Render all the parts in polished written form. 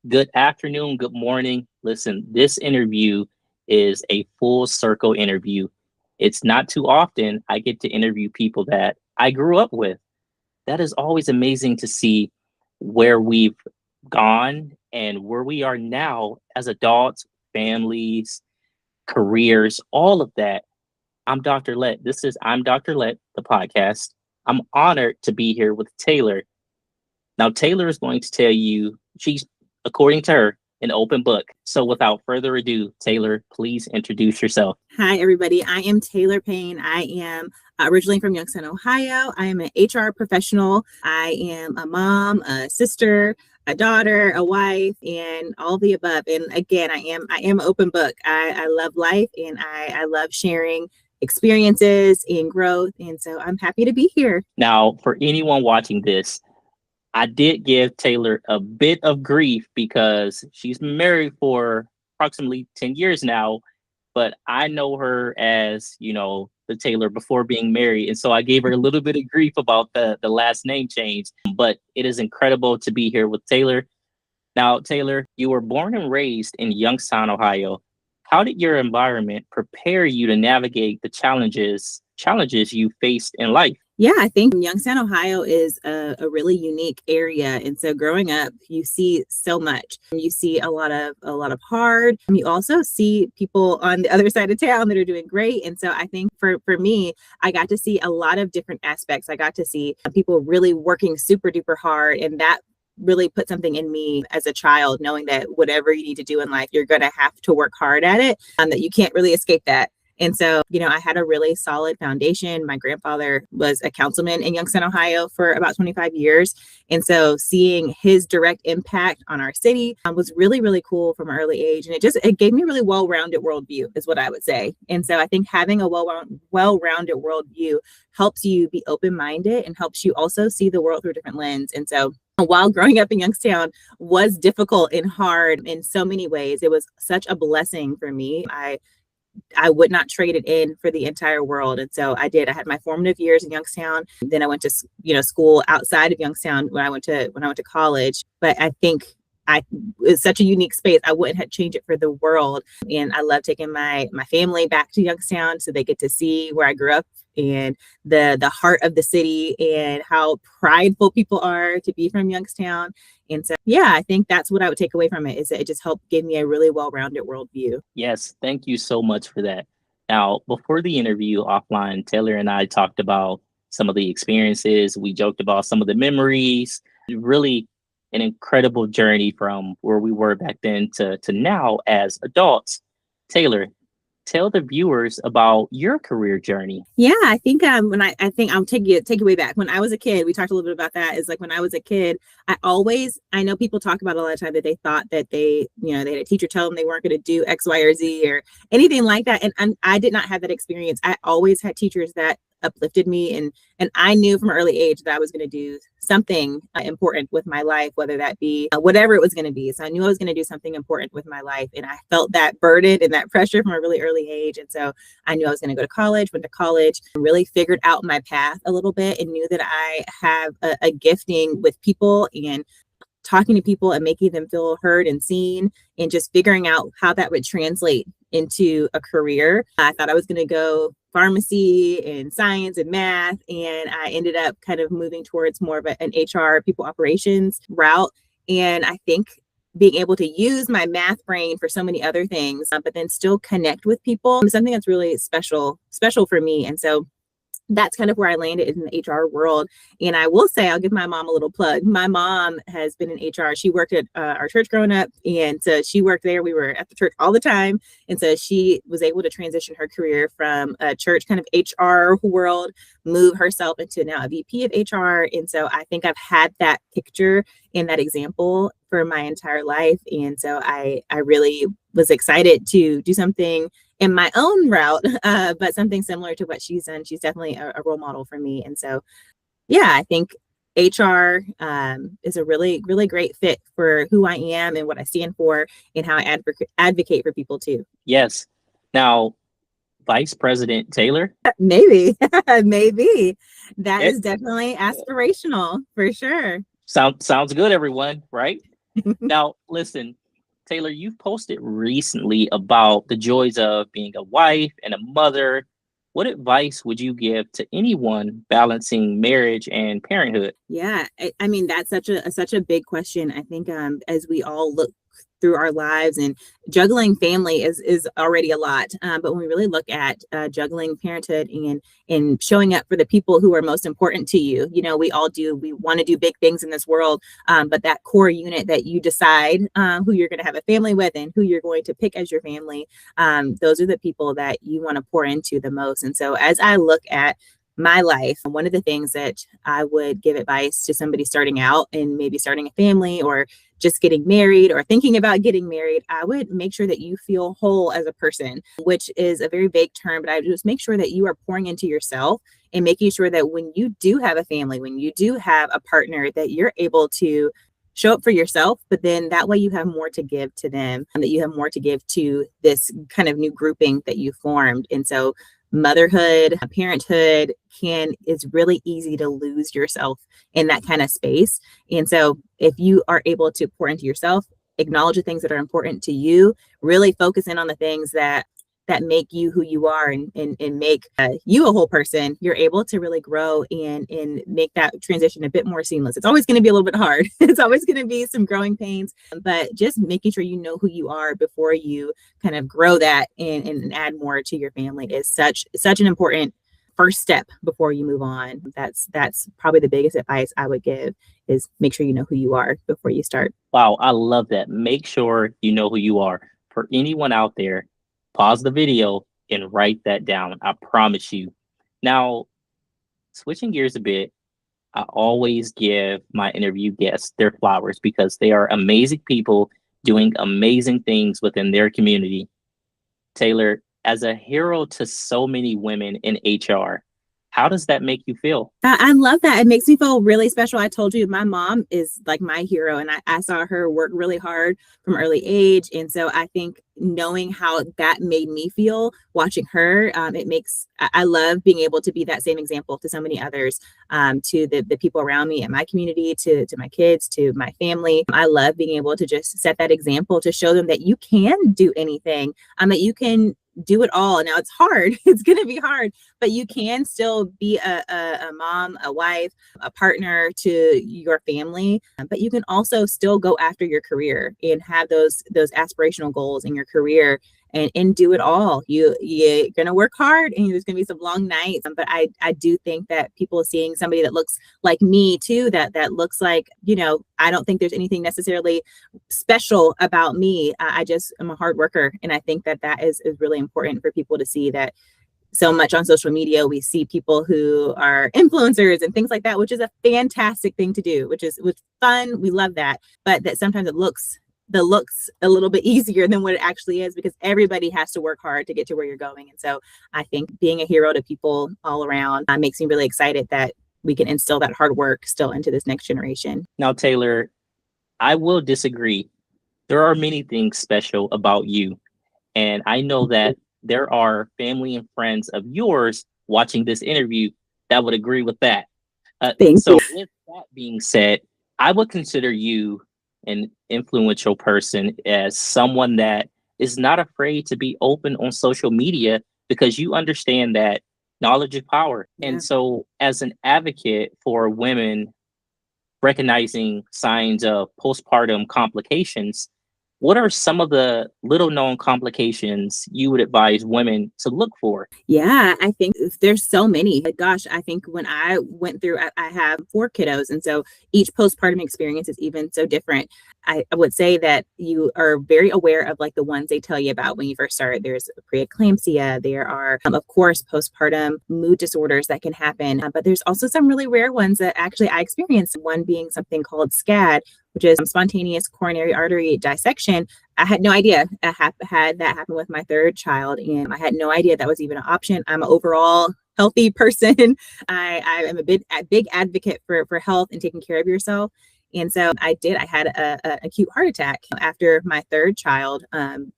Good afternoon, good morning. Listen, this interview is a full circle interview. It's not too often I get to interview people that I grew up with. That is always amazing to see where we've gone and where we are now as adults, families, careers, all of that. I'm Dr. Lett. This is I'm Dr. Lett, the podcast. I'm honored to be here with Taylor. Now, Taylor is going to tell you, she's, according to her, an open book. So without further ado, Taylor, please introduce yourself. Hi, everybody. I am Taylor Payne. I am originally from Youngstown, Ohio. I am an HR professional. I am a mom, a sister, a daughter, a wife, and all the above. And again, I am an open book. I love life, and I love sharing experiences and growth. And so I'm happy to be here. Now, for anyone watching this, I did give Taylor a bit of grief because she's been married for approximately 10 years now, but I know her as, the Taylor before being married. And so I gave her a little bit of grief about the last name change, but it is incredible to be here with Taylor. Now, Taylor, you were born and raised in Youngstown, Ohio. How did your environment prepare you to navigate the challenges you faced in life? Yeah, I think Youngstown, Ohio is a really unique area. And so growing up, you see so much. You see a lot of hard. You also see people on the other side of town that are doing great. And so I think for me, I got to see a lot of different aspects. I got to see people really working super duper hard, and that really put something in me as a child, knowing that whatever you need to do in life, you're going to have to work hard at it, that you can't really escape that. And so, I had a really solid foundation. My grandfather was a councilman in Youngstown, Ohio for about 25 years. And so seeing his direct impact on our city was really, really cool from an early age. And it gave me a really well-rounded worldview is what I would say. And so I think having a well-rounded worldview helps you be open-minded and helps you also see the world through a different lens. And so while growing up in Youngstown was difficult and hard in so many ways, it was such a blessing for me. I would not trade it in for the entire world. And so I did. I had my formative years in Youngstown. Then I went to, school outside of Youngstown when I went to college. But I think it's such a unique space. I wouldn't have changed it for the world. And I love taking my family back to Youngstown so they get to see where I grew up and the heart of the city and how prideful people are to be from Youngstown. And so, yeah, I think that's what I would take away from it, is that it just helped give me a really well-rounded worldview. Yes, thank you so much for that. Now, before the interview offline, Taylor and I talked about some of the experiences. We joked about some of the memories. Really an incredible journey from where we were back then to now as adults. Taylor, tell the viewers about your career journey. Yeah, I think I think I'll take you way back. When I was a kid, we talked a little bit about that. Is like when I was a kid, I know people talk about a lot of time that they thought that they had a teacher tell them they weren't going to do X, Y, or Z or anything like that. And I did not have that experience. I always had teachers that uplifted me, and I knew from an early age that I was going to do something important with my life, whether that be whatever it was going to be. So I knew I was going to do something important with my life, and I felt that burden and that pressure from a really early age. And so I knew I was going to go to college, went to college, really figured out my path a little bit, and knew that I have a gifting with people and talking to people and making them feel heard and seen, and just figuring out how that would translate into a career. I thought I was going to go pharmacy and science and math, and I ended up kind of moving towards more of an HR people operations route. And I think being able to use my math brain for so many other things, but then still connect with people, is something that's really special for me. And so that's kind of where I landed in the HR world. And I will say, I'll give my mom a little plug. My mom has been in HR. She worked at our church growing up. And so she worked there. We were at the church all the time. And so she was able to transition her career from a church kind of HR world, move herself into now a VP of HR. And so I think I've had that picture and that example for my entire life. And so I really was excited to do something in my own route, but something similar to what she's done. She's definitely a role model for me. And so, yeah, I think HR is a really, really great fit for who I am and what I stand for and how I advocate for people too. Yes. Now, Vice President Taylor? Maybe. That is definitely aspirational for sure. Sounds good, everyone, right? Now, listen, Taylor, you've posted recently about the joys of being a wife and a mother. What advice would you give to anyone balancing marriage and parenthood? Yeah, I mean that's such a big question. I think as we all look through our lives, and juggling family is already a lot, but when we really look at juggling parenthood and showing up for the people who are most important to you, you know, we want to do big things in this world, but that core unit that you decide who you're going to have a family with and who you're going to pick as your family, those are the people that you want to pour into the most. And so as I look at my life, one of the things that I would give advice to somebody starting out and maybe starting a family or just getting married or thinking about getting married, I would make sure that you feel whole as a person, which is a very vague term, but I would just make sure that you are pouring into yourself and making sure that when you do have a family, when you do have a partner, that you're able to show up for yourself, but then that way you have more to give to them and that you have more to give to this kind of new grouping that you formed. And so motherhood, parenthood is really easy to lose yourself in that kind of space. And so if you are able to pour into yourself, acknowledge the things that are important to you, really focus in on the things that make you who you are and make you a whole person, you're able to really grow and make that transition a bit more seamless. It's always going to be a little bit hard. It's always going to be some growing pains, but just making sure you know who you are before you kind of grow that and add more to your family is such an important first step before you move on. That's probably the biggest advice I would give, is make sure you know who you are before you start. Wow, I love that. Make sure you know who you are. For anyone out there, pause the video and write that down. I promise you. Now, switching gears a bit, I always give my interview guests their flowers because they are amazing people doing amazing things within their community. Taylor, as a hero to so many women in HR, how does that make you feel? I love that. It makes me feel really special. I told you my mom is like my hero, and I saw her work really hard from early age. And so I think knowing how that made me feel watching her, I love being able to be that same example to so many others, to the people around me in my community, to my kids, to my family. I love being able to just set that example to show them that you can do anything, that you can do it all. Now it's hard. It's going to be hard, but you can still be a mom, a wife, a partner to your family, but you can also still go after your career and have those aspirational goals in your career and do it all. You're going to work hard and there's going to be some long nights. But I do think that people seeing somebody that looks like me too, that looks like, you know, I don't think there's anything necessarily special about me. I just am a hard worker. And I think that is really important for people to see that. So much on social media, we see people who are influencers and things like that, which is a fantastic thing to do, which is fun. We love that. But that sometimes it looks a little bit easier than what it actually is, because everybody has to work hard to get to where you're going. And so I think being a hero to people all around makes me really excited that we can instill that hard work still into this next generation. Now, Taylor, I will disagree. There are many things special about you. And I know that there are family and friends of yours watching this interview that would agree with that. Thank you. With that being said, I would consider you an influential person as someone that is not afraid to be open on social media because you understand that knowledge is power. Yeah. And so as an advocate for women recognizing signs of postpartum complications, what are some of the little known complications you would advise women to look for? Yeah, I think there's so many. Gosh, I think when I went through, I have 4 kiddos. And so each postpartum experience is even so different. I would say that you are very aware of like the ones they tell you about when you first start. There's preeclampsia. There are, of course, postpartum mood disorders that can happen. But there's also some really rare ones that actually I experienced, one being something called SCAD, which is spontaneous coronary artery dissection. I had no idea I had that happen with my 3rd child, and I had no idea that was even an option. I'm an overall healthy person. I am a big advocate for health and taking care of yourself. And so I had a acute heart attack after my third child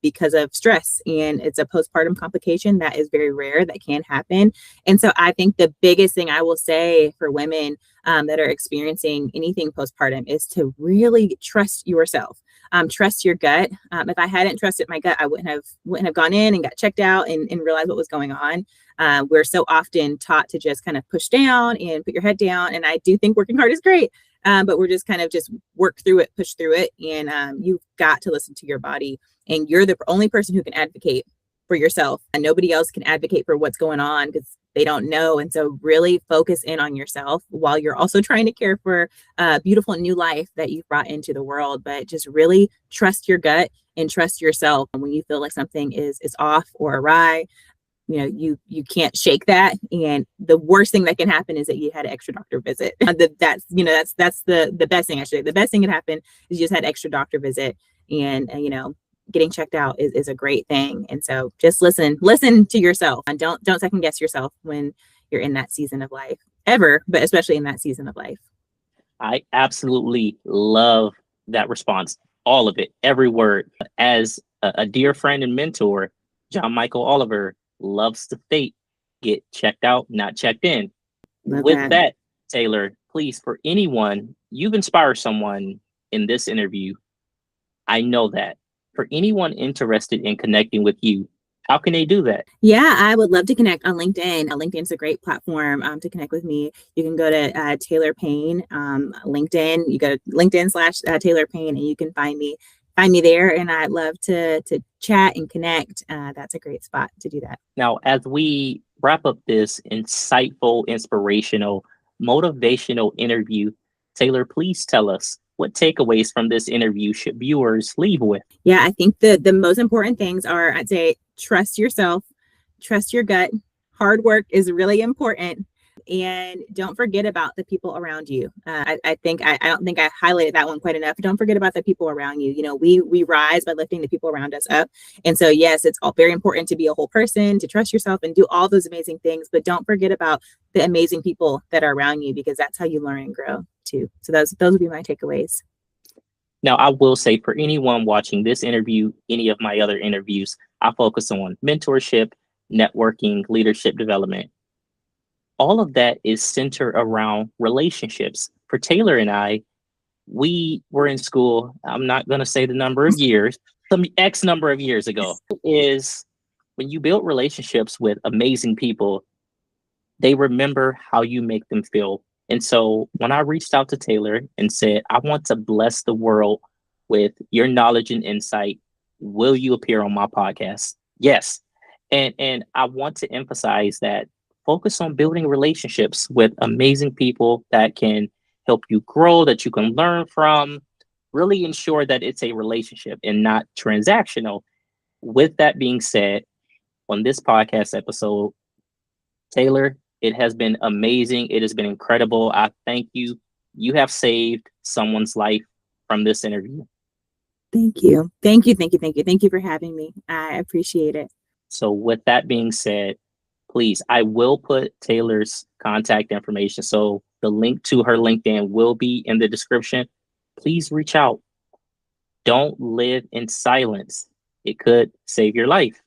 because of stress. And it's a postpartum complication that is very rare, that can happen. And so I think the biggest thing I will say for women that are experiencing anything postpartum is to really trust yourself. Trust your gut. If I hadn't trusted my gut, I wouldn't have gone in and got checked out and realized what was going on. We're so often taught to just kind of push down and put your head down. And I do think working hard is great, but we're just kind of just work through it, push through it. And you've got to listen to your body. And you're the only person who can advocate for yourself. And nobody else can advocate for what's going on because they don't know. And so really focus in on yourself while you're also trying to care for a beautiful new life that you've brought into the world. But just really trust your gut and trust yourself. And when you feel like something is off or awry, you can't shake that. And the worst thing that can happen is that you had an extra doctor visit. That's the best thing, actually. The best thing that happened is you just had an extra doctor visit, and getting checked out is a great thing. And so just listen to yourself, and don't second guess yourself when you're in that season of life, ever, but especially in that season of life. I absolutely love that response. All of it, every word. As a dear friend and mentor, John Michael Oliver loves to state, get checked out, not checked in. With that, Taylor, please, for anyone, you've inspired someone in this interview. I know that. For anyone interested in connecting with you, how can they do that? Yeah, I would love to connect on LinkedIn. LinkedIn's a great platform to connect with me. You can go to Taylor Payne, LinkedIn. You go to LinkedIn / Taylor Payne, and you can find me there. And I'd love to chat and connect. That's a great spot to do that. Now, as we wrap up this insightful, inspirational, motivational interview, Taylor, please tell us what takeaways from this interview should viewers leave with? Yeah, I think the most important things are, I'd say, trust yourself, trust your gut. Hard work is really important. And don't forget about the people around you. I don't think I highlighted that one quite enough. Don't forget about the people around you. We rise by lifting the people around us up. And so, yes, it's all very important to be a whole person, to trust yourself and do all those amazing things. But don't forget about the amazing people that are around you, because that's how you learn and grow too. So those would be my takeaways. Now, I will say, for anyone watching this interview, any of my other interviews, I focus on mentorship, networking, leadership development. All of that is centered around relationships. For Taylor and I, we were in school, I'm not going to say the number of years, some X number of years ago, is when you build relationships with amazing people, they remember how you make them feel. And so when I reached out to Taylor and said, I want to bless the world with your knowledge and insight, will you appear on my podcast? Yes. And I want to emphasize that focus on building relationships with amazing people that can help you grow, that you can learn from. Really ensure that it's a relationship and not transactional. With that being said, on this podcast episode, Taylor, it has been amazing. It has been incredible. I thank you. You have saved someone's life from this interview. Thank you. Thank you. Thank you. Thank you. Thank you for having me. I appreciate it. So with that being said, please, I will put Taylor's contact information. So the link to her LinkedIn will be in the description. Please reach out. Don't live in silence. It could save your life.